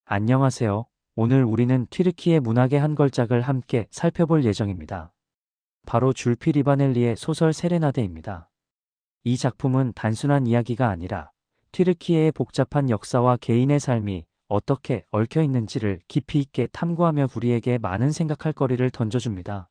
안녕하세요. 오늘 우리는 튀르키예 문학의 한 걸작을 함께 살펴볼 예정입니다. 바로 줄피 리바넬리의 소설 세레나데입니다. 이 작품은 단순한 이야기가 아니라 튀르키예의 복잡한 역사와 개인의 삶이 어떻게 얽혀 있는지를 깊이 있게 탐구하며 우리에게 많은 생각할 거리를 던져줍니다.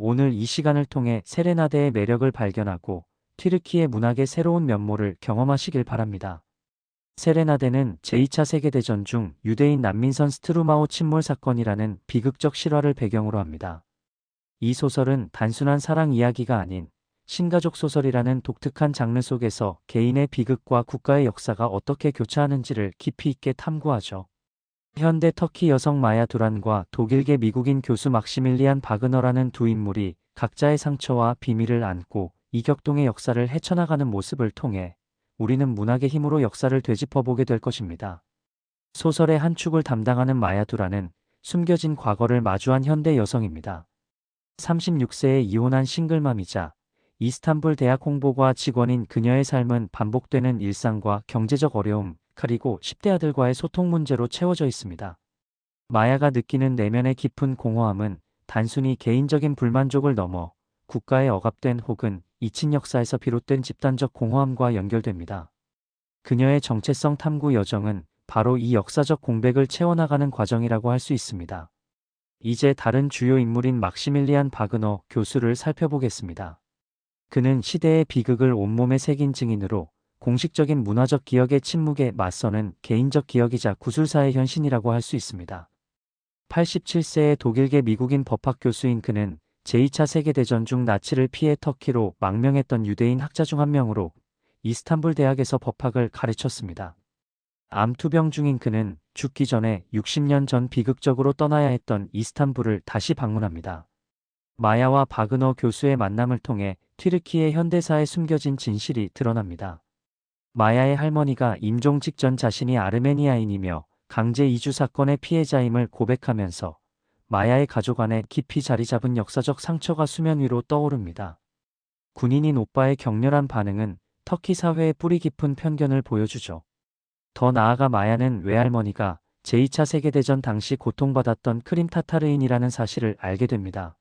오늘 이 시간을 통해 세레나데의 매력을 발견하고 튀르키예 문학의 새로운 면모를 경험하시길 바랍니다. 세레나데는 제2차 세계대전 중 유대인 난민선 스트루마오 침몰 사건이라는 비극적 실화를 배경으로 합니다. 이 소설은 단순한 사랑 이야기가 아닌 신가족 소설이라는 독특한 장르 속에서 개인의 비극과 국가의 역사가 어떻게 교차하는지를 깊이 있게 탐구하죠. 현대 터키 여성 마야 두란과 독일계 미국인 교수 막시밀리안 바그너라는 두 인물이 각자의 상처와 비밀을 안고 이격동의 역사를 헤쳐나가는 모습을 통해 우리는 문학의 힘으로 역사를 되짚어보게 될 것입니다. 소설의 한 축을 담당하는 마야 두란은 숨겨진 과거를 마주한 현대 여성입니다. 36세에 이혼한 싱글맘이자 이스탄불 대학 홍보과 직원인 그녀의 삶은 반복되는 일상과 경제적 어려움, 그리고 10대 아들과의 소통 문제로 채워져 있습니다. 마야가 느끼는 내면의 깊은 공허함은 단순히 개인적인 불만족을 넘어 국가에 억압된 혹은 잊힌 역사에서 비롯된 집단적 공허함과 연결됩니다. 그녀의 정체성 탐구 여정은 바로 이 역사적 공백을 채워나가는 과정이라고 할 수 있습니다. 이제 다른 주요 인물인 막시밀리안 바그너 교수를 살펴보겠습니다. 그는 시대의 비극을 온몸에 새긴 증인으로 공식적인 문화적 기억의 침묵에 맞서는 개인적 기억이자 구술사의 현신이라고 할 수 있습니다. 87세의 독일계 미국인 법학 교수인 그는 제2차 세계대전 중 나치를 피해 터키로 망명했던 유대인 학자 중 한 명으로 이스탄불 대학에서 법학을 가르쳤습니다. 암투병 중인 그는 죽기 전에 60년 전 비극적으로 떠나야 했던 이스탄불을 다시 방문합니다. 마야와 바그너 교수의 만남을 통해 튀르키예 현대사에 숨겨진 진실이 드러납니다. 마야의 할머니가 임종 직전 자신이 아르메니아인이며 강제 이주 사건의 피해자임을 고백하면서 마야의 가족 안에 깊이 자리 잡은 역사적 상처가 수면 위로 떠오릅니다. 군인인 오빠의 격렬한 반응은 터키 사회의 뿌리 깊은 편견을 보여주죠. 더 나아가 마야는 외할머니가 제2차 세계대전 당시 고통받았던 크림 타타르인이라는 사실을 알게 됩니다.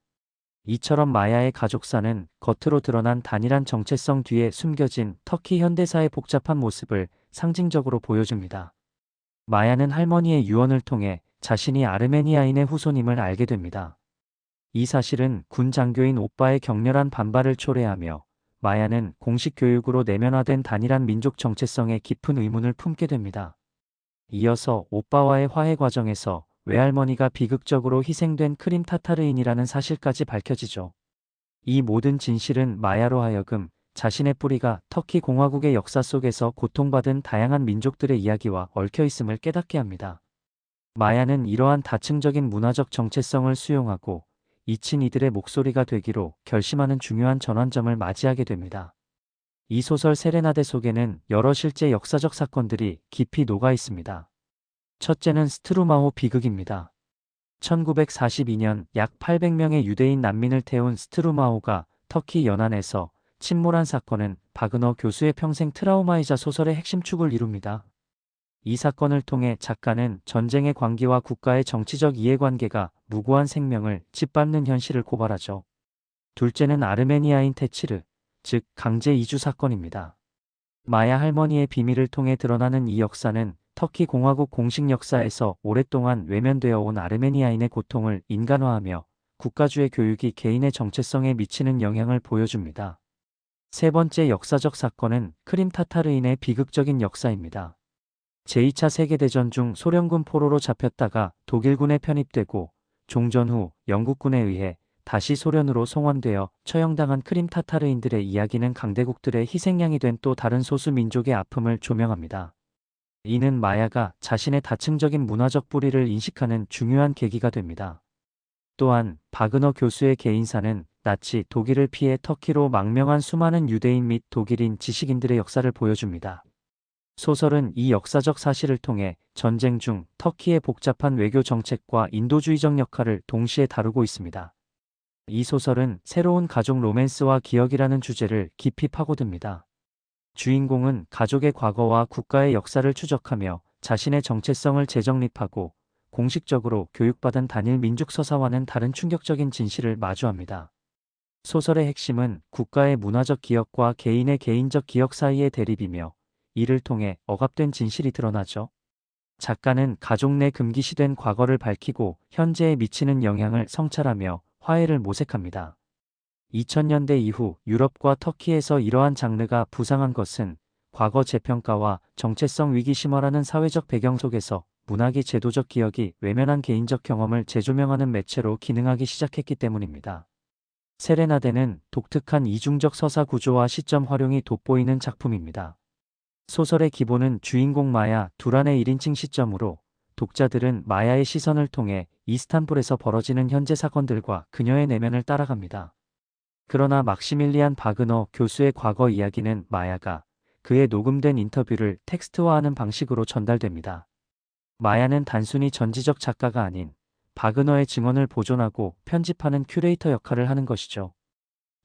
이처럼 마야의 가족사는 겉으로 드러난 단일한 정체성 뒤에 숨겨진 터키 현대사의 복잡한 모습을 상징적으로 보여줍니다. 마야는 할머니의 유언을 통해 자신이 아르메니아인의 후손임을 알게 됩니다. 이 사실은 군 장교인 오빠의 격렬한 반발을 초래하며 마야는 공식 교육으로 내면화된 단일한 민족 정체성에 깊은 의문을 품게 됩니다. 이어서 오빠와의 화해 과정에서 외할머니가 비극적으로 희생된 크림 타타르인이라는 사실까지 밝혀지죠. 이 모든 진실은 마야로 하여금 자신의 뿌리가 터키 공화국의 역사 속에서 고통받은 다양한 민족들의 이야기와 얽혀 있음을 깨닫게 합니다. 마야는 이러한 다층적인 문화적 정체성을 수용하고 잊힌 이들의 목소리가 되기로 결심하는 중요한 전환점을 맞이하게 됩니다. 이 소설 세레나데 속에는 여러 실제 역사적 사건들이 깊이 녹아 있습니다. 첫째는 스트루마호 비극입니다. 1942년 약 800명의 유대인 난민을 태운 스트루마호가 터키 연안에서 침몰한 사건은 바그너 교수의 평생 트라우마이자 소설의 핵심 축을 이룹니다. 이 사건을 통해 작가는 전쟁의 광기와 국가의 정치적 이해관계가 무고한 생명을 짓밟는 현실을 고발하죠. 둘째는 아르메니아인 테치르, 즉 강제 이주 사건입니다. 마야 할머니의 비밀을 통해 드러나는 이 역사는 터키 공화국 공식 역사에서 오랫동안 외면되어 온 아르메니아인의 고통을 인간화하며 국가주의 교육이 개인의 정체성에 미치는 영향을 보여줍니다. 세 번째 역사적 사건은 크림 타타르인의 비극적인 역사입니다. 제2차 세계대전 중 소련군 포로로 잡혔다가 독일군에 편입되고 종전 후 영국군에 의해 다시 소련으로 송환되어 처형당한 크림 타타르인들의 이야기는 강대국들의 희생양이 된 또 다른 소수 민족의 아픔을 조명합니다. 이는 마야가 자신의 다층적인 문화적 뿌리를 인식하는 중요한 계기가 됩니다. 또한 바그너 교수의 개인사는 나치 독일을 피해 터키로 망명한 수많은 유대인 및 독일인 지식인들의 역사를 보여줍니다. 소설은 이 역사적 사실을 통해 전쟁 중 터키의 복잡한 외교 정책과 인도주의적 역할을 동시에 다루고 있습니다. 이 소설은 새로운 가족 로맨스와 기억이라는 주제를 깊이 파고듭니다. 주인공은 가족의 과거와 국가의 역사를 추적하며 자신의 정체성을 재정립하고 공식적으로 교육받은 단일 민족 서사와는 다른 충격적인 진실을 마주합니다. 소설의 핵심은 국가의 문화적 기억과 개인의 개인적 기억 사이의 대립이며 이를 통해 억압된 진실이 드러나죠. 작가는 가족 내 금기시된 과거를 밝히고 현재에 미치는 영향을 성찰하며 화해를 모색합니다. 2000년대 이후 유럽과 터키에서 이러한 장르가 부상한 것은 과거 재평가와 정체성 위기 심화라는 사회적 배경 속에서 문학이 제도적 기억이 외면한 개인적 경험을 재조명하는 매체로 기능하기 시작했기 때문입니다. 세레나데는 독특한 이중적 서사 구조와 시점 활용이 돋보이는 작품입니다. 소설의 기본은 주인공 마야 두란의 1인칭 시점으로 독자들은 마야의 시선을 통해 이스탄불에서 벌어지는 현재 사건들과 그녀의 내면을 따라갑니다. 그러나 막시밀리안 바그너 교수의 과거 이야기는 마야가 그의 녹음된 인터뷰를 텍스트화하는 방식으로 전달됩니다. 마야는 단순히 전지적 작가가 아닌 바그너의 증언을 보존하고 편집하는 큐레이터 역할을 하는 것이죠.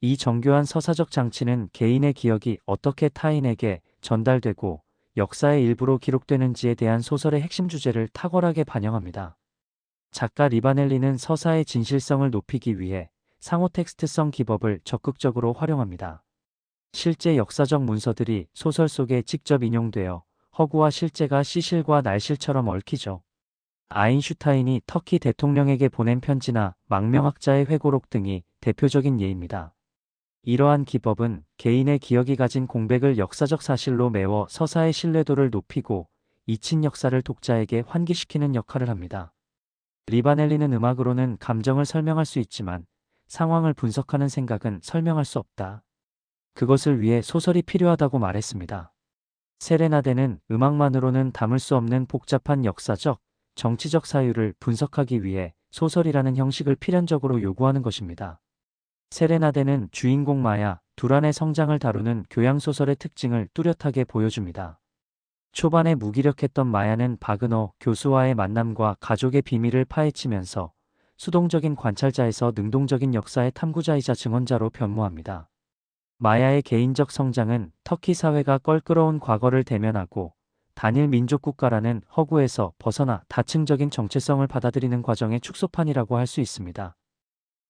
이 정교한 서사적 장치는 개인의 기억이 어떻게 타인에게 전달되고 역사의 일부로 기록되는지에 대한 소설의 핵심 주제를 탁월하게 반영합니다. 작가 리바넬리는 서사의 진실성을 높이기 위해 상호 텍스트성 기법을 적극적으로 활용합니다. 실제 역사적 문서들이 소설 속에 직접 인용되어 허구와 실제가 시실과 날실처럼 얽히죠. 아인슈타인이 터키 대통령에게 보낸 편지나 망명학자의 회고록 등이 대표적인 예입니다. 이러한 기법은 개인의 기억이 가진 공백을 역사적 사실로 메워 서사의 신뢰도를 높이고 잊힌 역사를 독자에게 환기시키는 역할을 합니다. 리바넬리는 음악으로는 감정을 설명할 수 있지만 상황을 분석하는 생각은 설명할 수 없다. 그것을 위해 소설이 필요하다고 말했습니다. 세레나데는 음악만으로는 담을 수 없는 복잡한 역사적, 정치적 사유를 분석하기 위해 소설이라는 형식을 필연적으로 요구하는 것입니다. 세레나데는 주인공 마야 두란의 성장을 다루는 교양소설의 특징을 뚜렷하게 보여줍니다. 초반에 무기력했던 마야는 바그너 교수와의 만남과 가족의 비밀을 파헤치면서 수동적인 관찰자에서 능동적인 역사의 탐구자이자 증언자로 변모합니다. 마야의 개인적 성장은 터키 사회가 껄끄러운 과거를 대면하고 단일 민족 국가라는 허구에서 벗어나 다층적인 정체성을 받아들이는 과정의 축소판이라고 할 수 있습니다.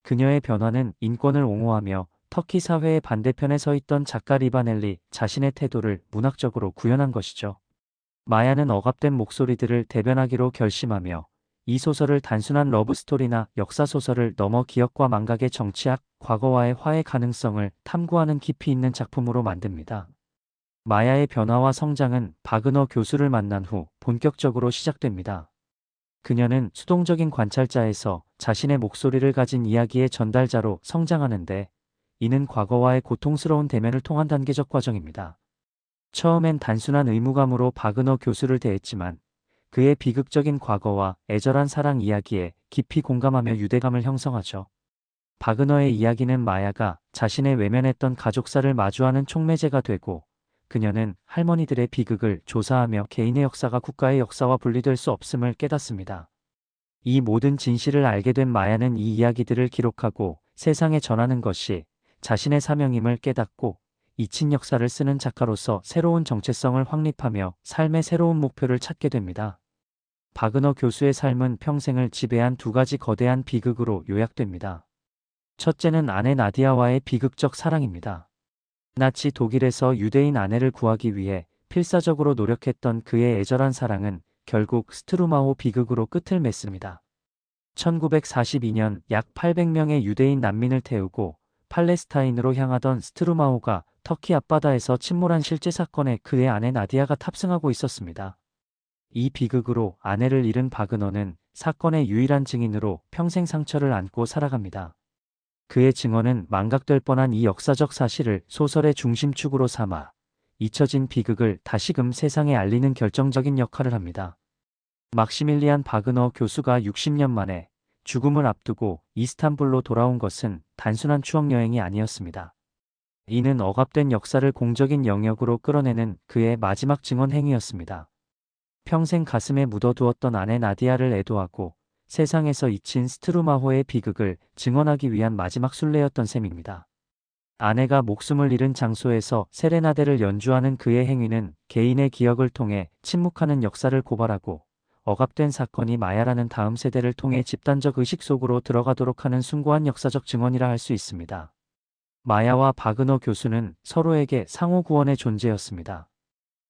그녀의 변화는 인권을 옹호하며 터키 사회의 반대편에 서 있던 작가 리바넬리 자신의 태도를 문학적으로 구현한 것이죠. 마야는 억압된 목소리들을 대변하기로 결심하며 이 소설을 단순한 러브스토리나 역사소설을 넘어 기억과 망각의 정치학, 과거와의 화해 가능성을 탐구하는 깊이 있는 작품으로 만듭니다. 마야의 변화와 성장은 바그너 교수를 만난 후 본격적으로 시작됩니다. 그녀는 수동적인 관찰자에서 자신의 목소리를 가진 이야기의 전달자로 성장하는데 이는 과거와의 고통스러운 대면을 통한 단계적 과정입니다. 처음엔 단순한 의무감으로 바그너 교수를 대했지만 그의 비극적인 과거와 애절한 사랑 이야기에 깊이 공감하며 유대감을 형성하죠. 바그너의 이야기는 마야가 자신의 외면했던 가족사를 마주하는 촉매제가 되고 그녀는 할머니들의 비극을 조사하며 개인의 역사가 국가의 역사와 분리될 수 없음을 깨닫습니다. 이 모든 진실을 알게 된 마야는 이 이야기들을 기록하고 세상에 전하는 것이 자신의 사명임을 깨닫고 잊힌 역사를 쓰는 작가로서 새로운 정체성을 확립하며 삶의 새로운 목표를 찾게 됩니다. 바그너 교수의 삶은 평생을 지배한 두 가지 거대한 비극으로 요약됩니다. 첫째는 아내 나디아와의 비극적 사랑입니다. 나치 독일에서 유대인 아내를 구하기 위해 필사적으로 노력했던 그의 애절한 사랑은 결국 스트루마호 비극으로 끝을 맺습니다. 1942년 약 800명의 유대인 난민을 태우고 팔레스타인으로 향하던 스트루마호가 터키 앞바다에서 침몰한 실제 사건에 그의 아내 나디아가 탑승하고 있었습니다. 이 비극으로 아내를 잃은 바그너는 사건의 유일한 증인으로 평생 상처를 안고 살아갑니다. 그의 증언은 망각될 뻔한 이 역사적 사실을 소설의 중심축으로 삼아 잊혀진 비극을 다시금 세상에 알리는 결정적인 역할을 합니다. 막시밀리안 바그너 교수가 60년 만에 죽음을 앞두고 이스탄불로 돌아온 것은 단순한 추억여행이 아니었습니다. 이는 억압된 역사를 공적인 영역으로 끌어내는 그의 마지막 증언 행위였습니다. 평생 가슴에 묻어두었던 아내 나디아를 애도하고 세상에서 잊힌 스트루마호의 비극을 증언하기 위한 마지막 순례였던 셈입니다. 아내가 목숨을 잃은 장소에서 세레나데를 연주하는 그의 행위는 개인의 기억을 통해 침묵하는 역사를 고발하고 억압된 사건이 마야라는 다음 세대를 통해 집단적 의식 속으로 들어가도록 하는 숭고한 역사적 증언이라 할 수 있습니다. 마야와 바그너 교수는 서로에게 상호 구원의 존재였습니다.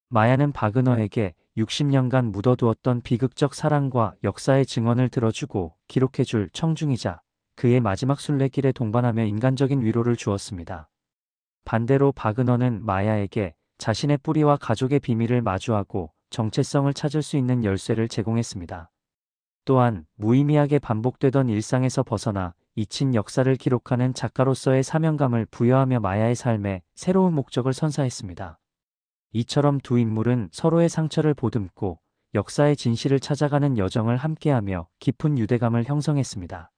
마야는 바그너에게 60년간 묻어두었던 비극적 사랑과 역사의 증언을 들어주고 기록해줄 청중이자 그의 마지막 순례길에 동반하며 인간적인 위로를 주었습니다. 반대로 바그너는 마야에게 자신의 뿌리와 가족의 비밀을 마주하고 정체성을 찾을 수 있는 열쇠를 제공했습니다. 또한 무의미하게 반복되던 일상에서 벗어나 잊힌 역사를 기록하는 작가로서의 사명감을 부여하며 마야의 삶에 새로운 목적을 선사했습니다. 이처럼 두 인물은 서로의 상처를 보듬고 역사의 진실을 찾아가는 여정을 함께하며 깊은 유대감을 형성했습니다.